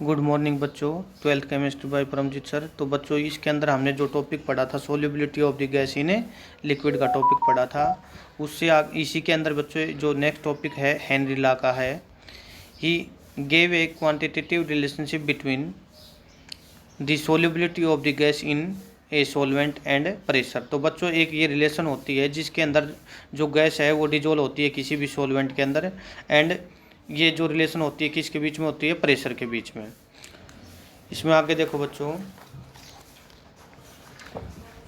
Good morning बच्चों। 12th chemistry bye Paramjit sir. तो बच्चों इसके अंदर हमने जो टॉपिक पढ़ा था solubility of the gas in liquid का टॉपिक पढ़ा था। उससे इसी के अंदर बच्चों जो नेक्स्ट टॉपिक है हेनरी लॉ का है। He gave a quantitative relationship between the solubility of the gas in a solvent and pressure. तो बच्चों एक ये रिलेशन होती है जिसके अंदर जो गैस है वो डिजोल्व होती है किसी भी सॉल्वेंट के अंदर, एंड ये जो रिलेशन होती है किसके बीच में होती है, प्रेशर के बीच में। इसमें आगे देखो बच्चों,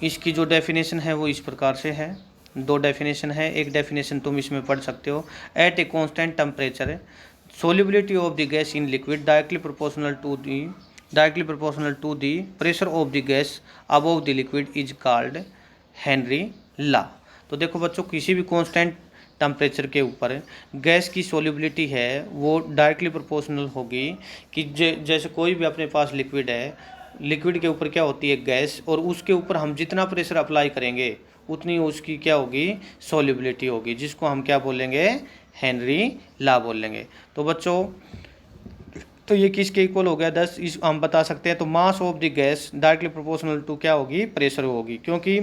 इसकी जो डेफिनेशन है वो इस प्रकार से है। दो डेफिनेशन है, एक डेफिनेशन तुम इसमें पढ़ सकते हो। At a constant temperature solubility of the gas in liquid directly proportional to the pressure of the gas above the liquid is called Henry law. तो देखो बच्चों, किसी भी कांस्टेंट टेम्परेचर के ऊपर गैस की सोल्युबिलिटी है वो डायरेक्टली प्रोपोर्शनल होगी कि जैसे कोई भी अपने पास लिक्विड है, लिक्विड के ऊपर क्या होती है, गैस, और उसके ऊपर हम जितना प्रेशर अप्लाई करेंगे उतनी उसकी क्या होगी, सोल्युबिलिटी होगी, जिसको हम क्या बोलेंगे, हेनरी लॉ बोलेंगे। तो बच्चों तो ये किसके इक्वल हो गया 10, इस हम बता सकते हैं। तो mass of the gas directly proportional to क्या होगी, प्रेशर होगी, क्योंकि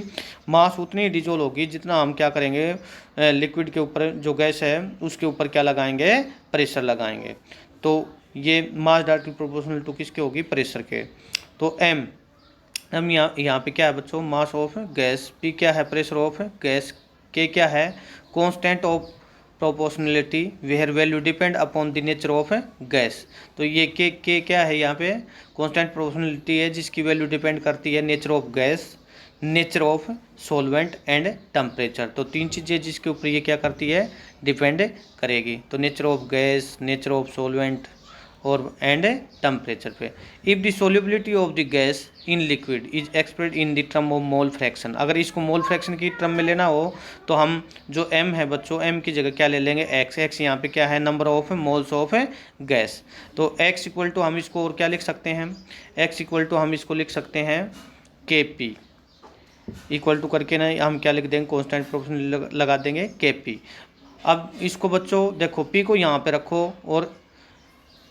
मास उतनी डिजोल्व होगी जितना हम क्या करेंगे, लिक्विड के ऊपर जो गैस है उसके ऊपर क्या लगाएंगे, प्रेशर लगाएंगे। तो ये मास डायरेक्टली प्रोपोर्शनल टू किसके होगी, प्रेशर के। तो एम यहाँ पे क्या है बच्चों, मास ऑफ गैस, पी क्या है, प्रेशर ऑफ गैस, के क्या है, constant of proportionality where value depend upon the nature of gas. तो ये के क्या है, यहाँ पे कांस्टेंट प्रोपोर्शनलिटी है जिसकी वैल्यू डिपेंड करती है nature of gas, nature of solvent and temperature. तो तीन चीज़ें जिसके ऊपर ये क्या करती है, डिपेंड करेगी। तो nature of gas, nature of solvent और एंड टेम्परेचर पे। If the solubility of the gas in liquid is expressed in the term of mole fraction, अगर इसको मोल फ्रैक्शन की टर्म में लेना हो तो हम जो m है बच्चों, m की जगह क्या ले लेंगे, x। x यहाँ पे क्या है, number of moles of gas. तो x इक्वल टू हम इसको और क्या लिख सकते हैं, x इक्वल टू हम इसको लिख सकते हैं kp इक्वल टू करके ना हम क्या लिख देंगे, कॉन्स्टेंट प्रोपोर्शनल लगा देंगे kp। अब इसको बच्चों देखो, p को यहाँ पे रखो और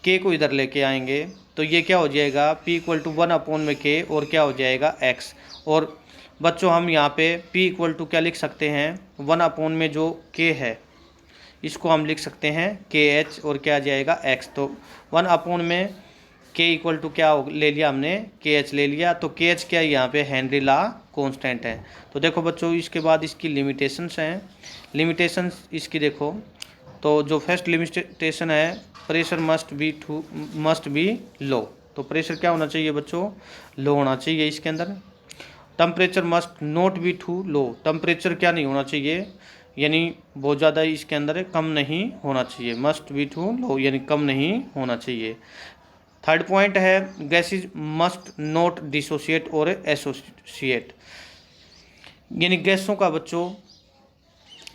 k को इधर लेके आएंगे तो ये क्या हो जाएगा, p इक्वल टू 1 में k और क्या हो जाएगा x। और बच्चों हम यहाँ पे p इक्वल टू क्या लिख सकते हैं, 1 में जो k है इसको हम लिख सकते हैं kh और क्या आ जाएगा x। तो 1 में k इक्वल टू क्या ले लिया हमने, kh ले लिया। तो kh क्या है, यहाँ पे हेनरी लॉ कांस्टेंट है। तो देखो बच्चों इसके बाद इसकी लिमिटेशंस हैं, लिमिटेशंस इसकी देखो। तो जो फर्स्ट लिमिटेशन है, प्रेशर मस्ट बी लो। तो प्रेशर क्या होना चाहिए बच्चों, लो होना चाहिए इसके अंदर। Temperature must not be too low, temperature क्या नहीं होना चाहिए, यानी बहुत ज़्यादा इसके अंदर कम नहीं होना चाहिए, मस्ट बी टू लो यानी कम नहीं होना चाहिए। थर्ड पॉइंट है, गैसेज मस्ट नॉट डिसोशिएट और एसोसिएट, यानी गैसों का बच्चों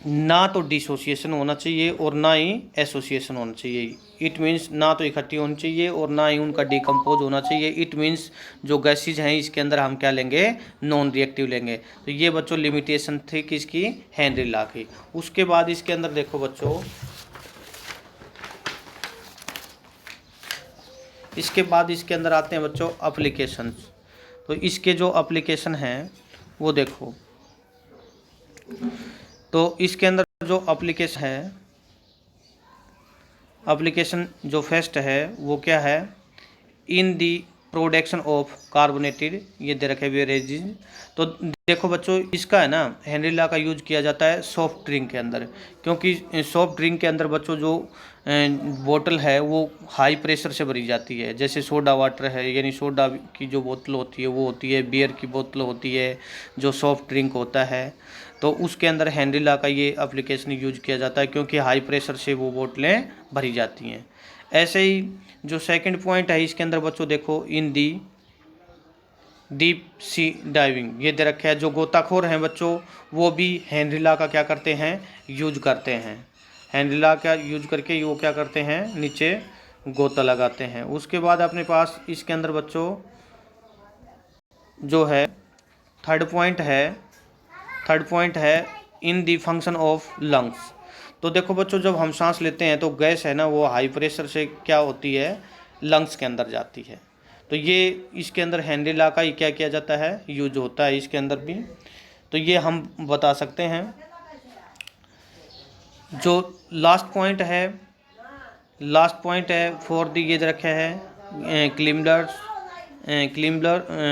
ना तो डिसोसिएशन होना चाहिए और ना ही एसोसिएशन होना चाहिए। इट मीन्स ना तो इकट्ठी होनी चाहिए और ना ही उनका डिकम्पोज होना चाहिए। इट मीन्स जो गैसेज हैं इसके अंदर हम क्या लेंगे, नॉन रिएक्टिव लेंगे। तो ये बच्चों लिमिटेशन थी किसकी, हेनरी लॉ की। उसके बाद इसके अंदर देखो बच्चों, इसके बाद इसके अंदर आते हैं बच्चों एप्लीकेशंस। तो इसके जो एप्लीकेशन हैं वो देखो। तो इसके अंदर जो एप्लीकेशन है, एप्लीकेशन जो फर्स्ट है वो क्या है, इन दी प्रोडक्शन ऑफ कार्बोनेटेड, ये दे रखे बेवरेजेज। तो देखो बच्चों इसका है ना, हेनरी लॉ का यूज किया जाता है सॉफ्ट ड्रिंक के अंदर, क्योंकि सॉफ्ट ड्रिंक के अंदर बच्चों जो बोतल है वो हाई प्रेशर से भरी जाती है। जैसे सोडा वाटर है, यानी सोडा की जो बोतल होती है वो होती है, बियर की बोतल होती है, जो सॉफ्ट ड्रिंक होता है, तो उसके अंदर हेनरी लॉ का ये एप्लीकेशन यूज किया जाता है क्योंकि हाई प्रेशर से वो बोतलें भरी जाती हैं। ऐसे ही जो सेकंड पॉइंट है इसके अंदर बच्चों देखो, इन दी डीप सी डाइविंग, ये दे रखा है। जो गोताखोर हैं बच्चों वो भी हेनरी लॉ का क्या करते हैं, यूज करते हैं। हेनरी लॉ का यूज करके वो क्या करते हैं, नीचे गोता लगाते हैं। उसके बाद अपने पास इसके अंदर बच्चों जो है थर्ड पॉइंट है इन दी फंक्शन ऑफ लंग्स। तो देखो बच्चों जब हम सांस लेते हैं तो गैस है ना वो हाई प्रेशर से क्या होती है, लंग्स के अंदर जाती है। तो ये इसके अंदर हेनरी लॉ का ही क्या किया जाता है, यूज होता है इसके अंदर भी। तो ये हम बता सकते हैं। जो लास्ट पॉइंट है फॉर दी ये रखे है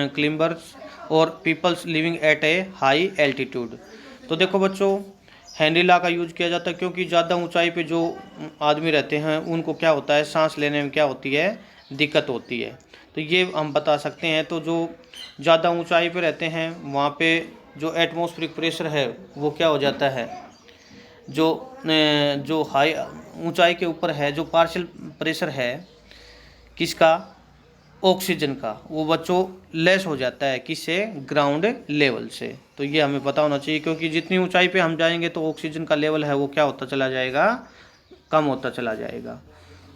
क्लिम्बर्स और peoples living at a high altitude. तो देखो बच्चों, हेनरी लॉ का यूज किया जाता है क्योंकि ज़्यादा ऊंचाई पे जो आदमी रहते हैं उनको क्या होता है, सांस लेने में क्या होती है, दिक्कत होती है। तो ये हम बता सकते हैं। तो जो ज़्यादा ऊंचाई पे रहते हैं वहाँ पे जो एटमॉस्फेरिक प्रेशर है वो क्या हो जाता है, जो हाई ऊंचाई के ऊपर है जो पार्शियल प्रेशर है किसका, ऑक्सीजन का, वो बच्चों लेस हो जाता है किससे, ग्राउंड लेवल से। तो ये हमें पता होना चाहिए क्योंकि जितनी ऊंचाई पे हम जाएंगे तो ऑक्सीजन का लेवल है वो क्या होता चला जाएगा, कम होता चला जाएगा।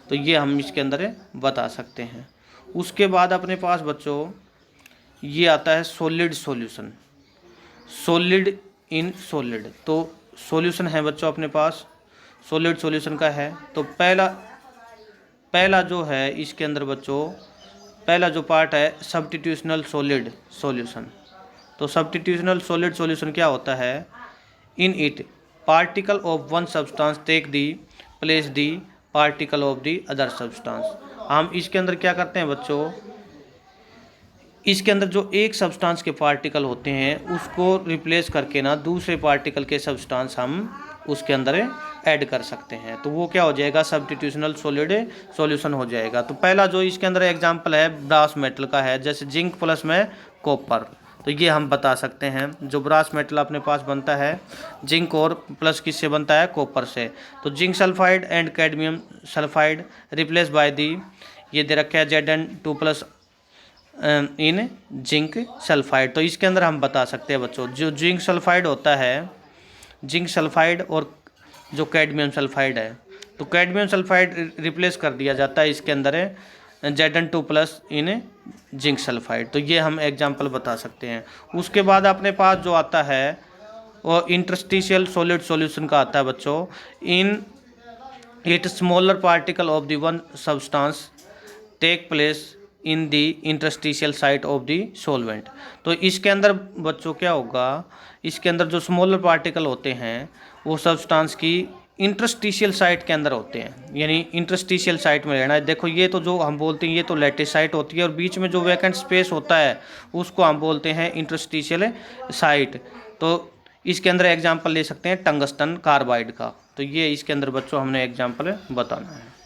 तो ये हम इसके अंदर बता सकते हैं। उसके बाद अपने पास बच्चों ये आता है solid solution, solid in solid. तो सॉल्यूशन है बच्चों अपने पास, सॉलिड सॉल्यूशन का है। तो पहला जो है इसके अंदर बच्चों, पहला जो पार्ट है सब्स्टिट्यूशनल सॉलिड सॉल्यूशन। तो सब्स्टिट्यूशनल सॉलिड सॉल्यूशन क्या होता है, in it particle of one substance take the place the particle of the other substance. हम इसके अंदर क्या करते हैं बच्चों, इसके अंदर जो एक सब्सटेंस के पार्टिकल होते हैं उसको रिप्लेस करके ना दूसरे पार्टिकल के सब्सटेंस हम उसके अंदर ऐड कर सकते हैं। तो वो क्या हो जाएगा, सब्स्टिट्यूशनल सॉलिड सॉल्यूशन हो जाएगा। तो पहला जो इसके अंदर एग्जांपल है ब्रास मेटल का है, जैसे जिंक प्लस में कॉपर। तो ये हम बता सकते हैं। जो ब्रास मेटल अपने पास बनता है जिंक और प्लस किससे बनता है, कॉपर से। तो zinc sulphide and cadmium sulphide replace by the, ये दे रखा है Zn2+ इन जिंक सल्फाइड। तो इसके अंदर हम बता सकते हैं बच्चों, जो जिंक सल्फाइड होता है, जिंक सल्फाइड और जो कैडमियम सल्फाइड है, तो कैडमियम सल्फाइड रिप्लेस कर दिया जाता है इसके अंदर Zn2+ इन जिंक सल्फाइड। तो ये हम एग्जांपल बता सकते हैं। उसके बाद अपने पास जो आता है वो इंटरस्टिशियल सॉलिड सॉल्यूशन का आता है बच्चों। In it smaller particle of the one substance take place in the interstitial site of the solvent. तो इसके अंदर बच्चों क्या होगा, इसके अंदर जो स्मॉलर पार्टिकल होते हैं वो सब्सटेंस की इंटरस्टिशियल साइट के अंदर होते हैं, यानी इंटरस्टिशियल साइट में रहना है। देखो ये तो जो हम बोलते हैं ये तो लैटिस साइट होती है और बीच में जो वैकेंट स्पेस होता है उसको हम बोलते हैं इंटरस्टिशियल साइट। तो इसके अंदर एग्जाम्पल ले सकते हैं टंगस्टन कार्बाइड का। तो ये इसके अंदर बच्चों हमने एग्जाम्पल बताना है।